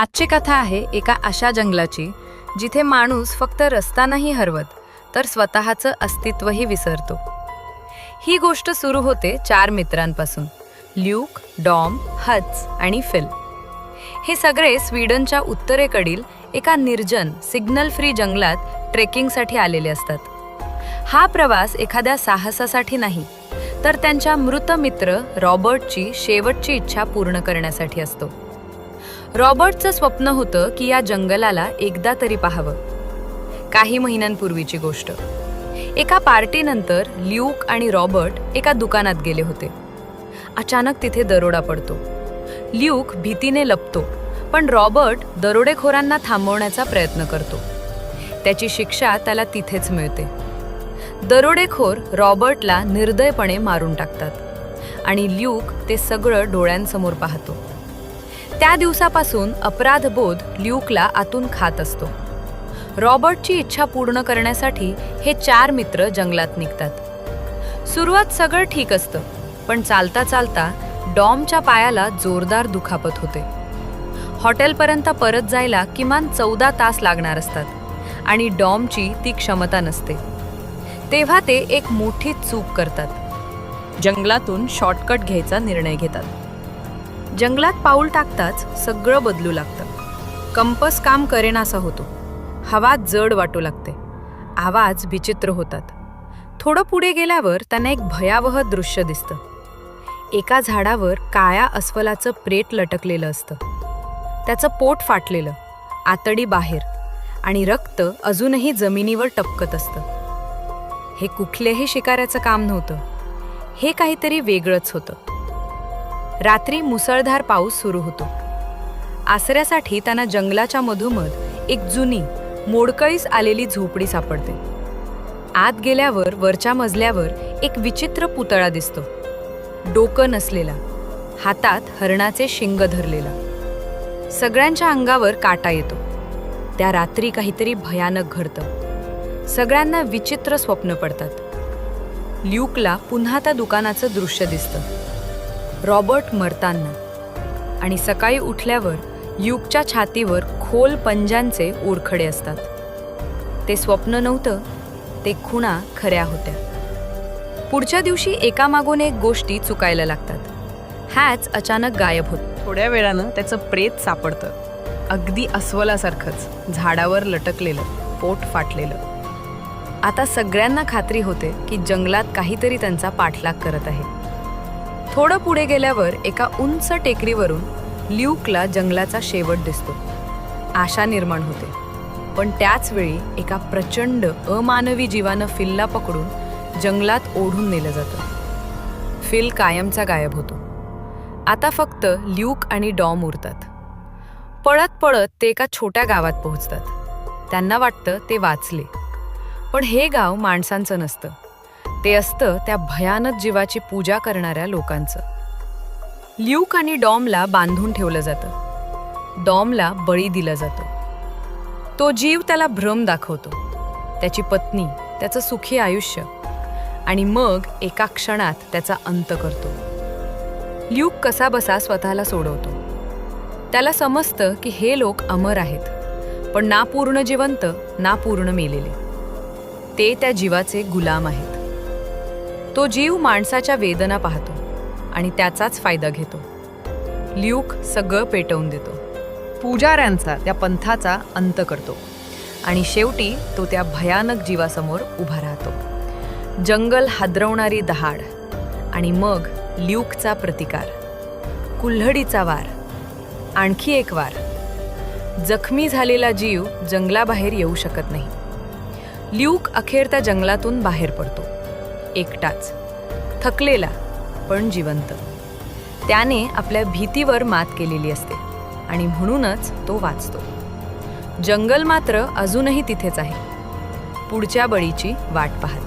आजची कथा आहे एका अशा जंगलाची जिथे माणूस फक्त रस्ता नाही हरवत तर स्वतःचं अस्तित्वही विसरतो। ही गोष्ट सुरू होते 4 मित्रांपासून, ल्यूक, डॉम, हच आणि फिल। हे सगळे स्वीडनच्या उत्तरेकडील एका निर्जन सिग्नल फ्री जंगलात ट्रेकिंगसाठी आलेले असतात। हा प्रवास एखाद्या साहसासाठी नाही तर त्यांच्या मृत मित्र रॉबर्टची शेवटची इच्छा पूर्ण करण्यासाठी असतो। रॉबर्टचं स्वप्न होतं की या जंगलाला एकदा तरी पाहावं। काही महिन्यांपूर्वीची गोष्ट, एका पार्टीनंतर ल्यूक आणि रॉबर्ट एका दुकानात गेले होते। अचानक तिथे दरोडा पडतो। ल्यूक भीतीने लपतो, पण रॉबर्ट दरोडेखोरांना थांबवण्याचा प्रयत्न करतो। त्याची शिक्षा त्याला तिथेच मिळते। दरोडेखोर रॉबर्टला निर्दयपणे मारून टाकतात आणि ल्यूक ते सगळं डोळ्यांसमोर पाहतो। त्या दिवसापासून अपराधबोध ल्यूकला आतून खात असतो। रॉबर्टची इच्छा पूर्ण करण्यासाठी हे 4 मित्र जंगलात निघतात। सुरुवात सगळं ठीक असतं, पण चालता चालता डॉमच्या पायाला जोरदार दुखापत होते। हॉटेलपर्यंत परत जायला किमान 14 तास लागणार असतात आणि डॉमची ती क्षमता नसते। तेव्हा ते एक मोठी चूक करतात। जंगलातून शॉर्टकट घ्यायचा निर्णय घेतात। जंगलात पाऊल टाकताच सगळं बदलू लागतं। कंपस काम करेनासा होतो। हवा जड वाटू लागते। आवाज विचित्र होतात। थोडं पुढे गेल्यावर त्यांना एक भयावह दृश्य दिसतं। एका झाडावर काळ्या अस्वलाचं प्रेत लटकलेलं असतं। त्याचं पोट फाटलेलं, आतडी बाहेर आणि रक्त अजूनही जमिनीवर टपकत असतं। हे कुठल्याही शिकाऱ्याचं काम नव्हतं। हे काहीतरी वेगळंच होतं। रात्री मुसळधार पाऊस सुरू होतो। आसऱ्यासाठी त्यांना जंगलाच्या मधोमध एक जुनी मोडकळीस आलेली झोपडी सापडते। आत गेल्यावर वरच्या मजल्यावर एक विचित्र पुतळा दिसतो। डोकं नसलेला, हातात हरणाचे शिंग धरलेला। सगळ्यांच्या अंगावर काटा येतो। त्या रात्री काहीतरी भयानक घडतं। सगळ्यांना विचित्र स्वप्न पडतात। ल्यूकला पुन्हा त्या दुकानाचं दृश्य दिसतं। रॉबर्ट मरताना आणि सकाळी उठल्यावर ल्यूकच्या छातीवर खोल पंजांचे ओरखडे असतात। ते स्वप्न नव्हतं, ते खुणा खऱ्या होत्या। पुढच्या दिवशी एकामागून एक गोष्टी चुकायला लागतात। हॅच अचानक गायब होत। थोड्या वेळानं त्याचं प्रेत सापडतं, अगदी अस्वलासारखंच, झाडावर लटकलेलं, पोट फाटलेलं। आता सगळ्यांना खात्री होते की जंगलात काहीतरी त्यांचा पाठलाग करत आहे। थोडं पुढे गेल्यावर एका उंच टेकडीवरून ल्यूकला जंगलाचा शेवट दिसतो। आशा निर्माण होते, पण त्याच वेळी एका प्रचंड अमानवी जीवानं फिलला पकडून जंगलात ओढून नेलं जातं। फिल कायमचा गायब होतो। आता फक्त ल्यूक आणि डॉम उरतात। पळत पळत ते एका छोट्या गावात पोहोचतात। त्यांना वाटतं ते वाचले, पण हे गाव माणसांचं नसतं, ते असतं त्या भयानक जीवाची पूजा करणाऱ्या लोकांचं। ल्यूक आणि डॉमला बांधून ठेवलं जातं। डॉमला बळी दिला जातो। तो जीव त्याला भ्रम दाखवतो, त्याची पत्नी, त्याचं सुखी आयुष्य, आणि मग एका क्षणात त्याचा अंत करतो। ल्यूक कसाबसा स्वतःला सोडवतो। त्याला समजतं की हे लोक अमर आहेत, पण ना पूर्ण जिवंत ना पूर्ण मेलेले। ते त्या जीवाचे गुलाम आहेत। तो जीव माणसाच्या वेदना पाहतो आणि त्याचाच फायदा घेतो। ल्यूक सगळं पेटवून देतो, पुजाऱ्यांचा, त्या पंथाचा अंत करतो आणि शेवटी तो त्या भयानक जीवासमोर उभा राहतो। जंगल हादरवणारी दहाड आणि मग ल्यूकचा प्रतिकार, कुल्हडीचा वार, आणखी एक वार। जखमी झालेला जीव जंगलाबाहेर येऊ शकत नाही। ल्यूक अखेर त्या जंगलातून बाहेर पडतो, एकटाच, थकलेला पण जिवंत। त्याने आपल्या भीतीवर मात केलेली असते आणि म्हणूनच तो वाचतो। जंगल मात्र अजूनही तिथेच आहे, पुढच्या बळीची वाट पाहत।